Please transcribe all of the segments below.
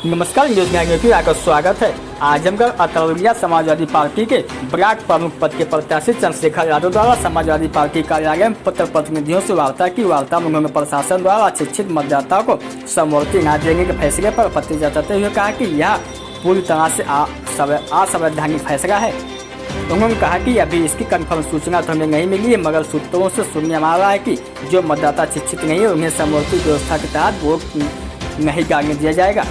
नमस्कार, न्यूज में की आपका स्वागत है। आजमगढ़ अतरौलिया समाजवादी पार्टी के ब्लॉक प्रमुख पद के प्रत्याशी चंद्रशेखर यादव द्वारा समाजवादी पार्टी कार्यालय में पत्र प्रतिनिधियों से वार्ता की। वार्ता में उन्होंने प्रशासन द्वारा अशिक्षित मतदाताओं को समवर्ती न देने के फैसले पर आपत्ति जताते हुए कहा कि यह पूरी तरह से असंवैधानिक फैसला है। उन्होंने कहा कि अभी इसकी कन्फर्म सूचना तो हमें नहीं मिली है, मगर सूत्रों से सुनने में आ रहा है कि जो मतदाता शिक्षित नहीं है उन्हें समवर्ती व्यवस्था के तहत वोट नहीं डालने दिया जाएगा,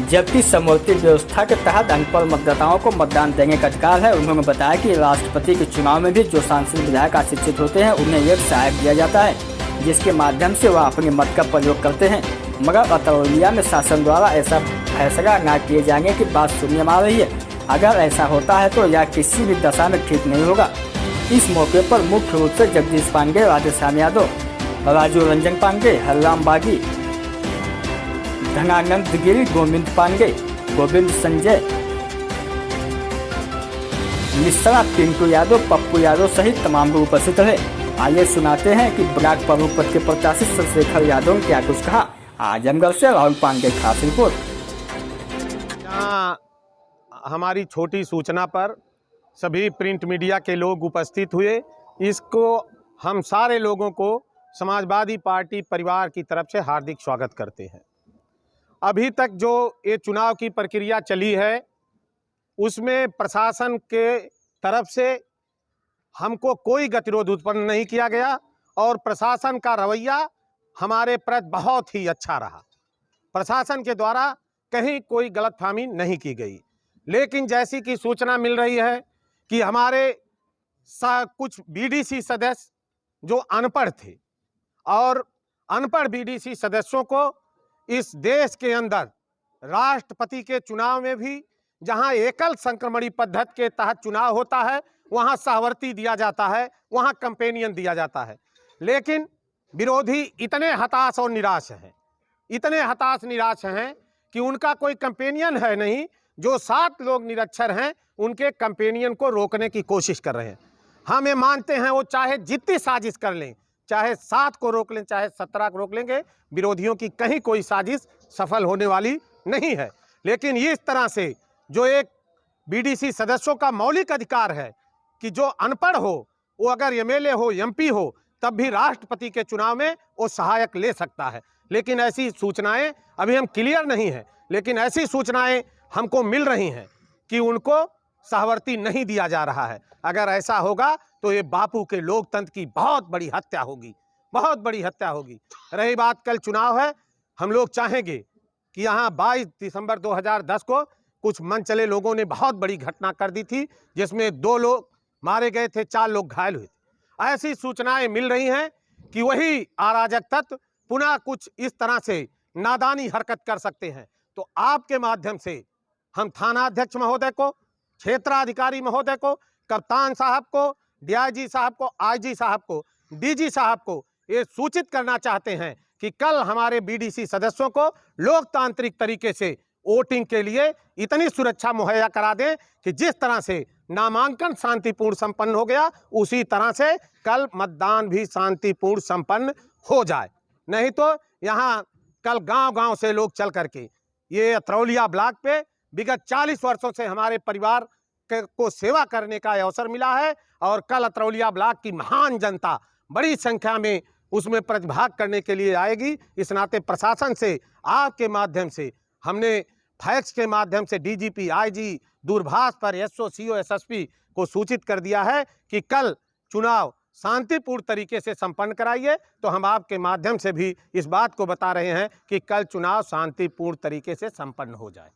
जबकि समवर्ती व्यवस्था के तहत अनपढ़ मतदाताओं को मतदान देने का अधिकार है। उन्होंने बताया कि राष्ट्रपति के चुनाव में भी जो सांसद विधायक अशिक्षित होते हैं उन्हें एक सहायक दिया जाता है, जिसके माध्यम से वह अपने मत का प्रयोग करते हैं, मगर अतरौलिया में शासन द्वारा ऐसा फैसला न किए जाने की बात सुनने में आ रही है। अगर ऐसा होता है तो यह किसी भी दशा में ठीक नहीं होगा। इस मौके पर मुख्य रूप से जगदीश पांडे, राधेश्याम यादव, राजू रंजन पांडे, हरराम बागी, धनानंद गिरी, गोविंद पांडे, गोविंद संजय मिश्रा, पिंटू यादव, पप्पू यादव सहित तमाम लोग उपस्थित रहे। आइए सुनाते हैं कि ब्लॉक प्रमुख पद के प्रत्याशी चंद्रशेखर यादव ने क्या कुछ कहा। आजमगढ़ से राहुल पांडे, खास रिपोर्ट। हमारी छोटी सूचना पर सभी प्रिंट मीडिया के लोग उपस्थित हुए। इसको हम सारे लोगों को समाजवादी पार्टी परिवार की तरफ से हार्दिक स्वागत करते हैं। अभी तक जो ये चुनाव की प्रक्रिया चली है उसमें प्रशासन के तरफ से हमको कोई गतिरोध उत्पन्न नहीं किया गया और प्रशासन का रवैया हमारे प्रति बहुत ही अच्छा रहा। प्रशासन के द्वारा कहीं कोई गलतफहमी नहीं की गई। लेकिन जैसी कि सूचना मिल रही है कि हमारे कुछ बीडीसी सदस्य जो अनपढ़ थे और अनपढ़ बीडीसी सदस्यों को इस देश के अंदर राष्ट्रपति के चुनाव में भी जहां एकल संक्रमणी पद्धति के तहत चुनाव होता है वहां सहवर्ती दिया जाता है, वहां कंपेनियन दिया जाता है। लेकिन विरोधी इतने हताश और निराश हैं, इतने हताश निराश हैं कि उनका कोई कंपेनियन है नहीं। जो 7 लोग निरक्षर हैं उनके कंपेनियन को रोकने की कोशिश कर रहे हैं। हम ये मानते हैं वो चाहे जितनी साजिश कर लें, चाहे 7 को रोक लें, चाहे 17 को रोक लेंगे, विरोधियों की कहीं कोई साजिश सफल होने वाली नहीं है। लेकिन इस तरह से जो एक बीडीसी सदस्यों का मौलिक अधिकार है कि जो अनपढ़ हो वो अगर एमएलए हो, एमपी हो, तब भी राष्ट्रपति के चुनाव में वो सहायक ले सकता है। लेकिन ऐसी सूचनाएं अभी हम क्लियर नहीं है, लेकिन ऐसी सूचनाएं हमको मिल रही हैं कि उनको सहवर्ती नहीं दिया जा रहा है। अगर ऐसा होगा तो ये बापू के लोकतंत्र की बहुत बड़ी हत्या होगी, बहुत बड़ी हत्या होगी। रही बात कल चुनाव है, हम लोग चाहेंगे कि यहाँ 22 दिसंबर 2010 को कुछ मन चले लोगों ने बहुत बड़ी घटना कर दी थी जिसमें 2 लोग मारे गए थे, 4 लोग घायल हुए थे। ऐसी सूचनाएं मिल रही हैं कि वही अराजक तत्व पुनः कुछ इस तरह से नादानी हरकत कर सकते हैं। तो आपके माध्यम से हम थाना अध्यक्ष महोदय को, क्षेत्राधिकारी महोदय को, कप्तान साहब को, डीआईजी साहब को, आईजी साहब को, डीजी साहब को ये सूचित करना चाहते हैं कि कल हमारे बीडीसी सदस्यों को लोकतांत्रिक तरीके से वोटिंग के लिए इतनी सुरक्षा मुहैया करा दें कि जिस तरह से नामांकन शांतिपूर्ण संपन्न हो गया उसी तरह से कल मतदान भी शांतिपूर्ण संपन्न हो जाए। नहीं तो यहाँ कल गांव-गांव से लोग चल करके ये अतरौलिया ब्लॉक पे विगत 40 वर्षों से हमारे परिवार को सेवा करने का अवसर मिला है और कल अतरौलिया ब्लॉक की महान जनता बड़ी संख्या में उसमें प्रतिभाग करने के लिए आएगी। इस नाते प्रशासन से आपके माध्यम से हमने फैक्स के माध्यम से डीजीपी, आईजी, दूरभाष पर एसओ, सीओ, एसएसपी को सूचित कर दिया है कि कल चुनाव शांतिपूर्ण तरीके से संपन्न कराइए। तो हम आपके माध्यम से भी इस बात को बता रहे हैं कि कल चुनाव शांतिपूर्ण तरीके से संपन्न हो जाए।